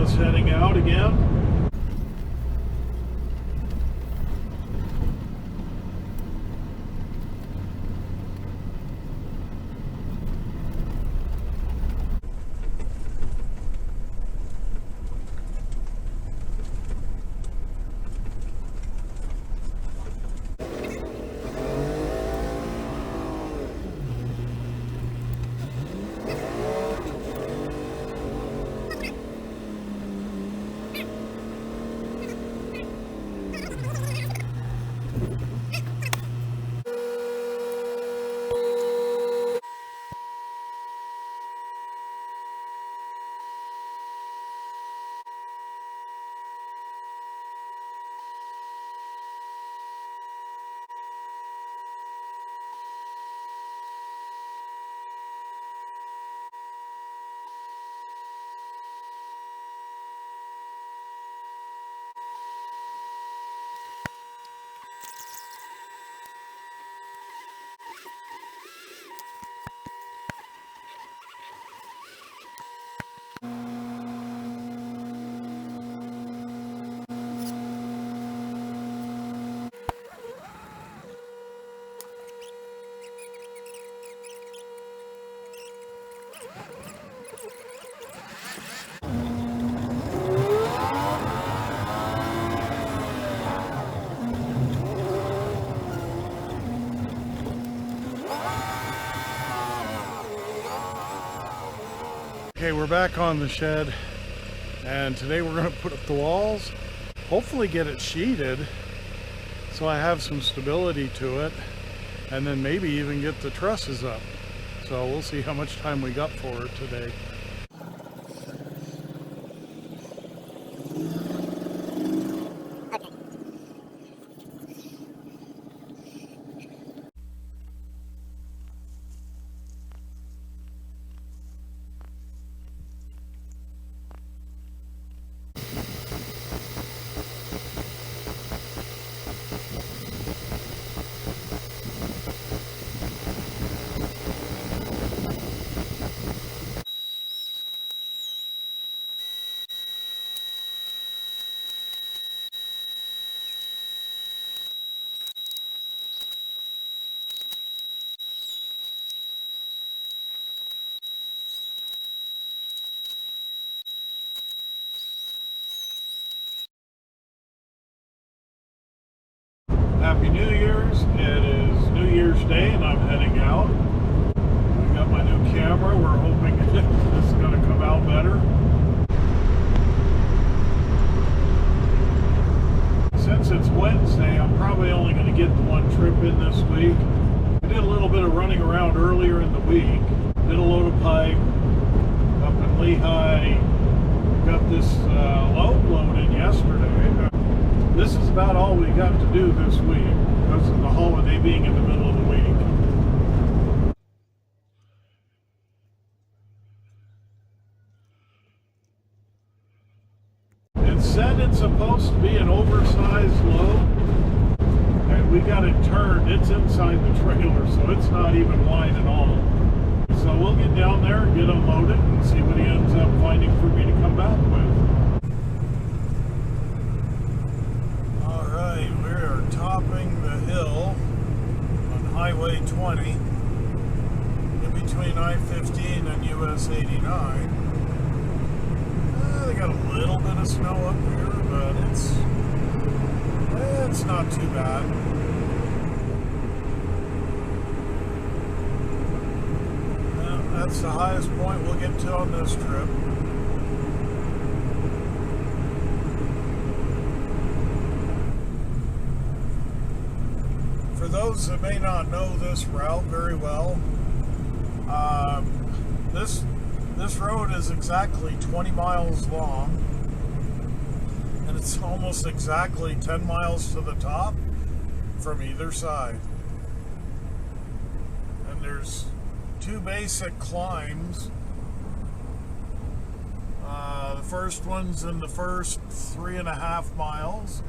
just heading out again. Okay, we're back on the shed, and today we're going to put up the walls, hopefully get it sheeted so I have some stability to it, and then maybe even get the trusses up. So we'll see how much time we got for it today. Happy New Year's. It is New Year's Day and I'm heading out. I got my new camera. We're hoping this is going to come out better. Since it's Wednesday, I'm probably only going to get the one trip in this week. I did a little bit of running around earlier in the week. Did a load of pipe up in Lehigh. Got this load loaded yesterday. This is about all we got to do this week because of the holiday being in the middle of the week. It said it's supposed to be an oversized load, and we got it turned. It's inside the trailer, so it's not even wide at all. So we'll get down there and get unloaded and see what he ends up finding for me to come back with. Topping the hill on Highway 20 in between I-15 and US 89. They got a little bit of snow up here, but it's not too bad. That's the highest point we'll get to on this trip. For those that may not know this route very well, this road is exactly 20 miles long, and it's almost exactly 10 miles to the top from either side. And there's two basic climbs. The first one's in the first 3.5 miles.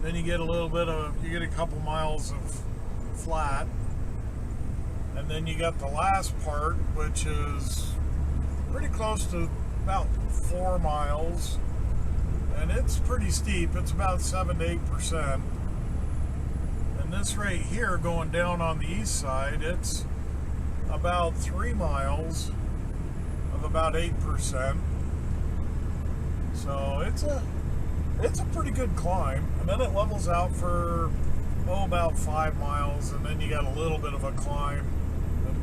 Then you get a couple miles of flat, and then you got the last part, which is pretty close to about 4 miles, and it's pretty steep. It's about 7 to 8%. And this right here going down on the east side, it's about 3 miles of about 8%. So it's a pretty good climb. And then it levels out for about 5 miles, and then you got a little bit of a climb,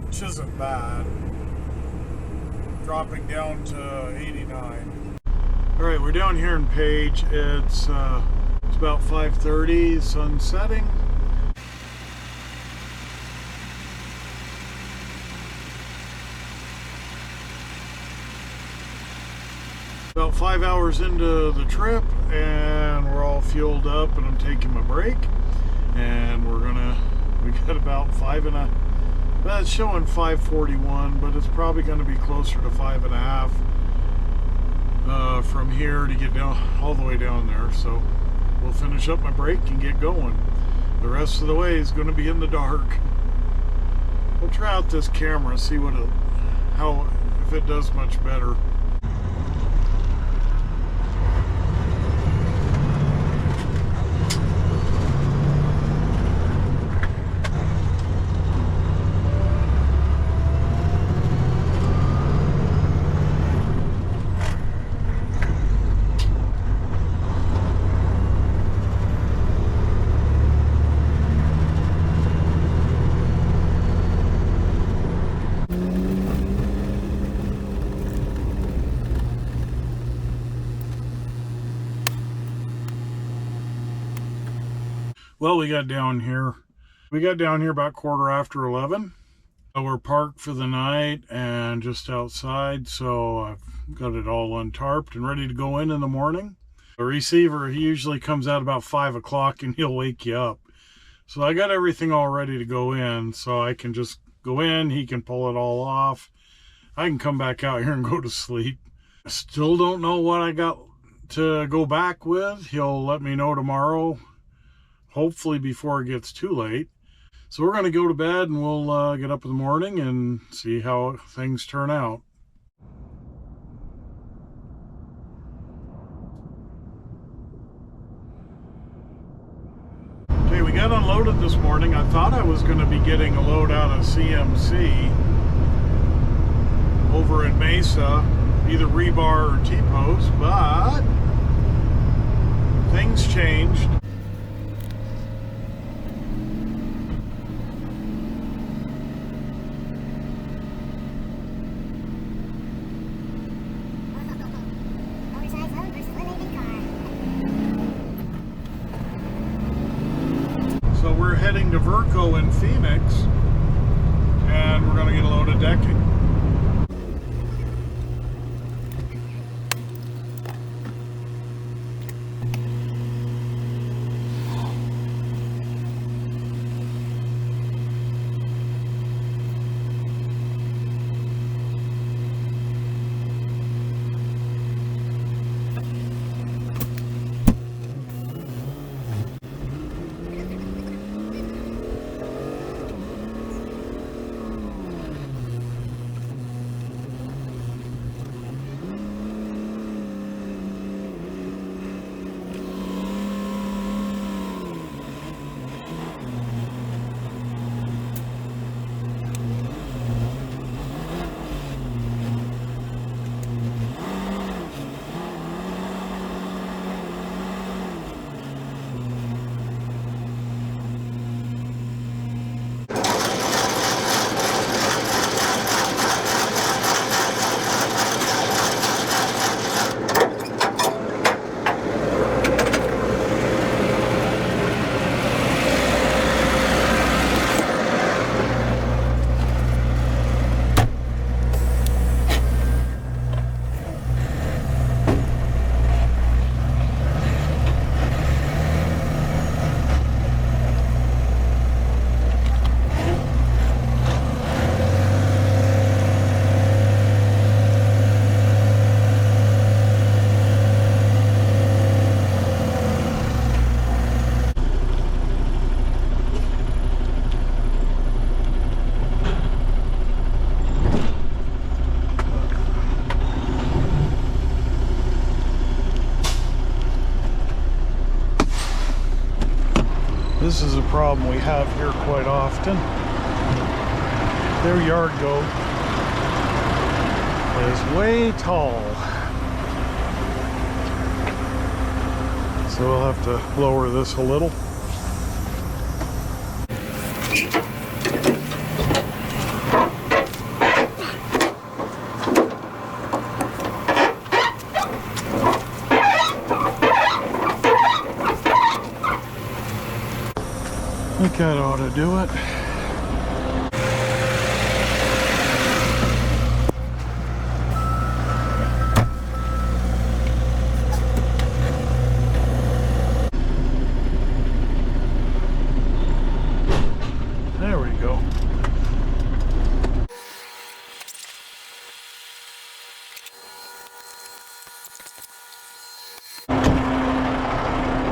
which isn't bad, dropping down to 89. All right, we're down here in Page. It's about 5:30, sun setting. About 5 hours into the trip, and we're all fueled up, and I'm taking my break. And we got about it's showing 5:41, but it's probably going to be closer to 5.5 from here to get down all the way down there. So we'll finish up my break and get going. The rest of the way is going to be in the dark. We'll try out this camera, see if it does much better. Well, we got down here about 11:15. We're parked for the night and just outside, so I've got it all untarped and ready to go in the morning. The receiver, he usually comes out about 5 o'clock and he'll wake you up. So I got everything all ready to go in, so I can just go in, he can pull it all off. I can come back out here and go to sleep. I still don't know what I got to go back with. He'll let me know tomorrow, hopefully before it gets too late. So we're going to go to bed, and we'll get up in the morning and see how things turn out. Okay, we got unloaded this morning. I thought I was going to be getting a load out of CMC over in Mesa, either rebar or T-post, but things changed. So we're heading to Verco in Phoenix, and we're going to get a load of decking. This is a problem we have here quite often. Their yard goat is way tall. So we'll have to lower this a little. I think that ought to do it. There we go.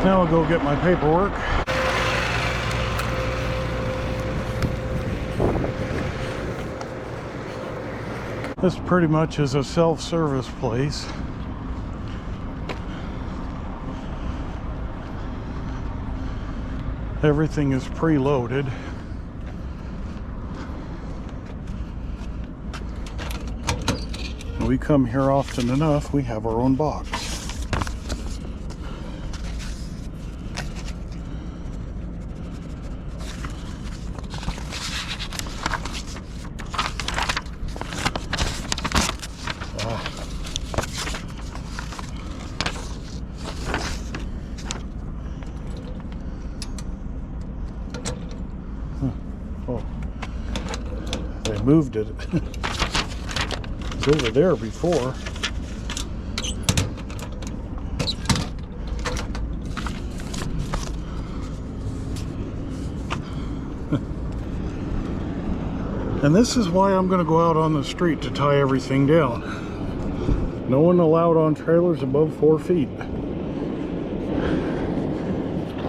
Now I'll go get my paperwork. This pretty much is a self-service place. Everything is preloaded. We come here often enough, we have our own box. Oh, they moved it. It's over there before. And this is why I'm going to go out on the street to tie everything down. No one allowed on trailers above 4 feet.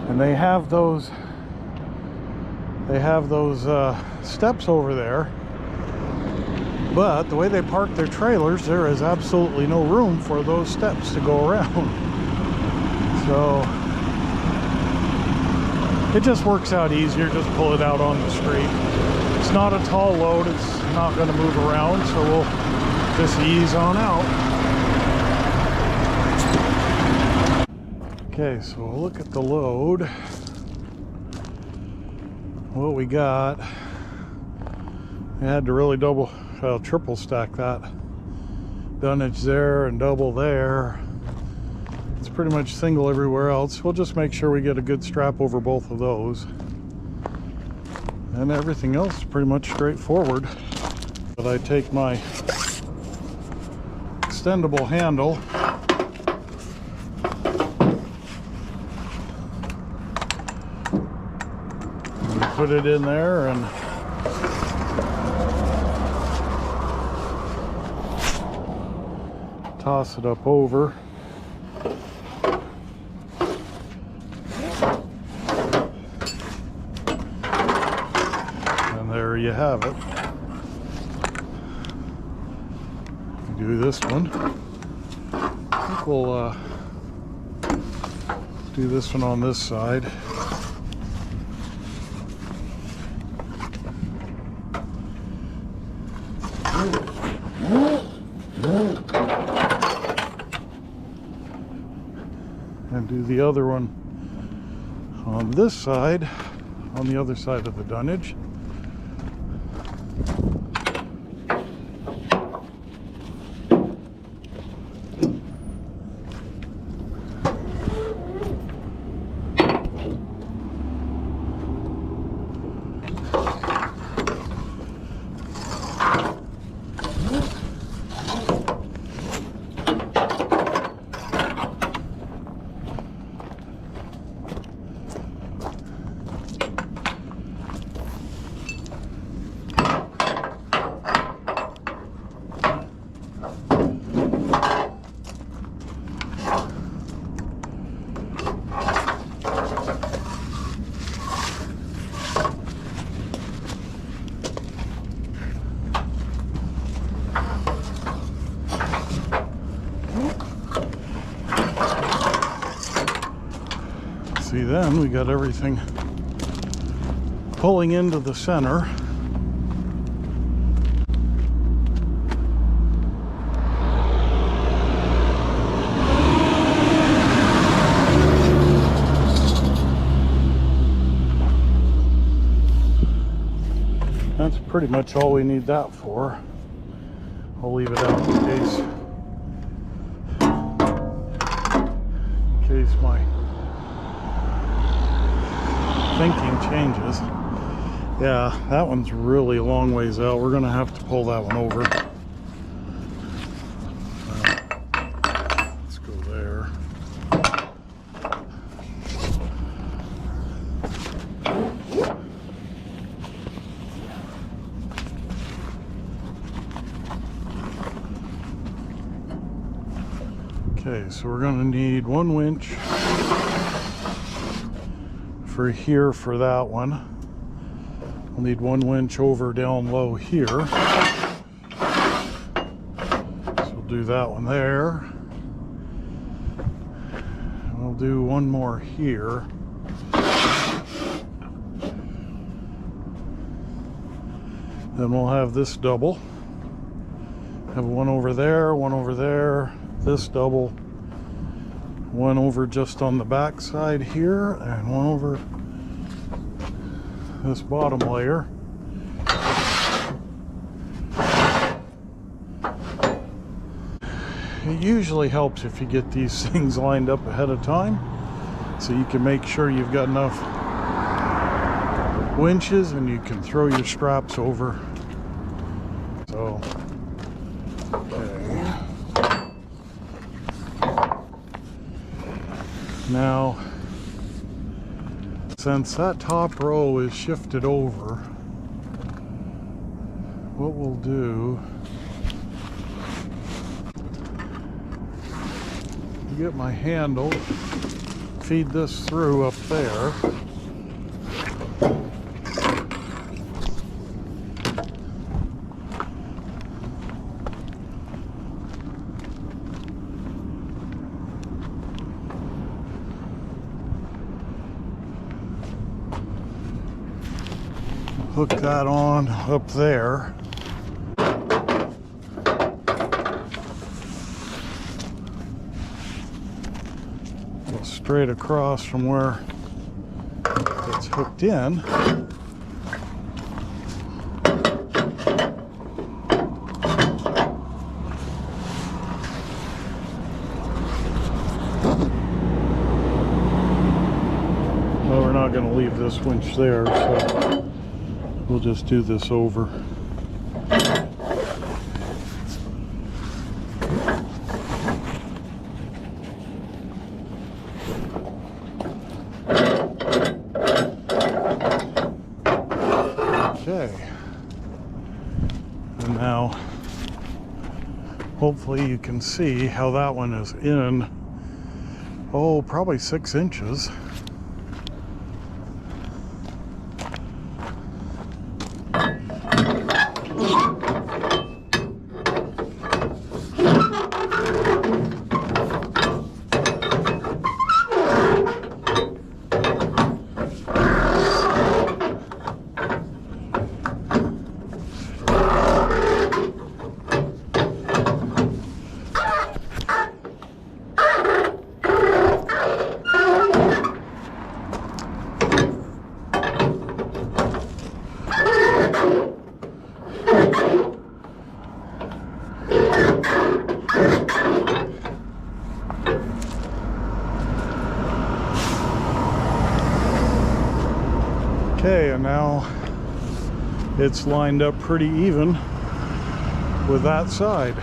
And they have those steps over there, but the way they park their trailers, there is absolutely no room for those steps to go around. So it just works out easier, just pull it out on the street. It's not a tall load, it's not going to move around, so we'll just ease on out. Okay, so we'll look at the load. What we got, we had to really triple stack that dunnage there and double there. It's pretty much single everywhere else. We'll just make sure we get a good strap over both of those. And everything else is pretty much straightforward. But I take my extendable handle and put it in there and toss it up over. There you have it. Do this one. I think we'll do this one on this side. And do the other one on this side, on the other side of the dunnage. See, then we got everything pulling into the center. That's pretty much all we need that for. I'll leave it out in case my thinking changes. Yeah, that one's really a long ways out. We're gonna have to pull that one over. Let's go there. Okay, so we're gonna need one winch for here for that one. We'll need one winch over down low here. So we'll do that one there. We'll do one more here. Then we'll have this double. Have one over there, this double, one over just on the back side here, and one over this bottom layer. It usually helps if you get these things lined up ahead of time so you can make sure you've got enough winches and you can throw your straps over. So, okay. Now, since that top row is shifted over, what we'll do, get my handle, feed this through up there. Hook that on up there. Go straight across from where it's hooked in. Well, we're not going to leave this winch there, so we'll just do this over. Okay. And now, hopefully you can see how that one is in, oh, probably 6 inches. Okay, and now it's lined up pretty even with that side.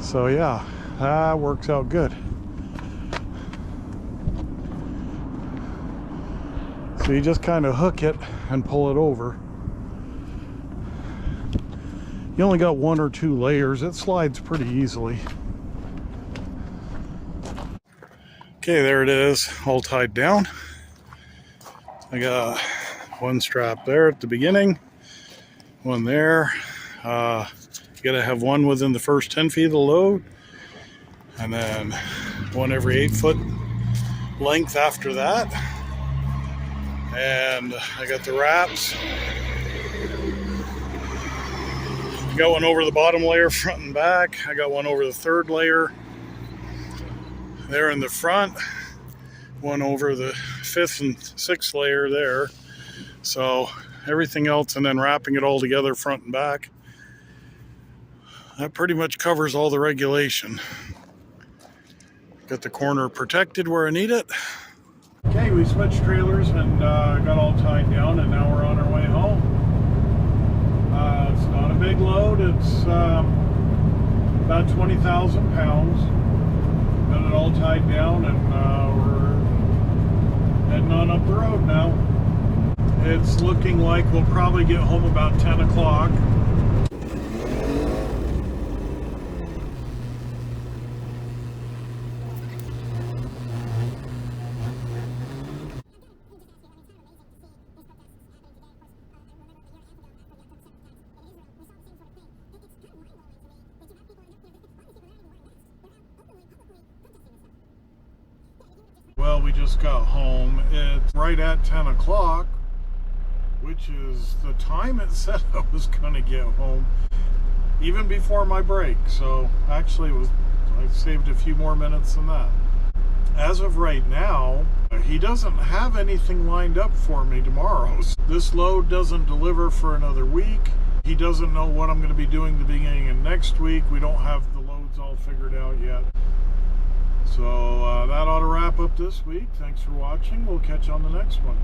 So yeah, that works out good. So you just kind of hook it and pull it over. You only got 1 or 2 layers. It slides pretty easily. Okay, there it is, all tied down. I got one strap there at the beginning, one there. You gotta have one within the first 10 feet of the load, and then one every 8 foot length after that. And I got the wraps. I got one over the bottom layer, front and back. I got one over the third layer there in the front. One over the fifth and sixth layer there. So everything else, and then wrapping it all together front and back. That pretty much covers all the regulation. Got the corner protected where I need it. Okay, we switched trailers and got all tied down, and now we're on our way home. It's not a big load. It's about 20,000 pounds. Got it all tied down, and we're heading on up the road now. It's looking like we'll probably get home about 10 o'clock. Well, we just got home. It's right at 10 o'clock, which is the time it said I was going to get home, even before my break. So actually, I saved a few more minutes than that. As of right now, he doesn't have anything lined up for me tomorrow. This load doesn't deliver for another week. He doesn't know what I'm going to be doing the beginning of next week. We don't have the loads all figured out yet. So that ought to wrap up this week. Thanks for watching. We'll catch you on the next one.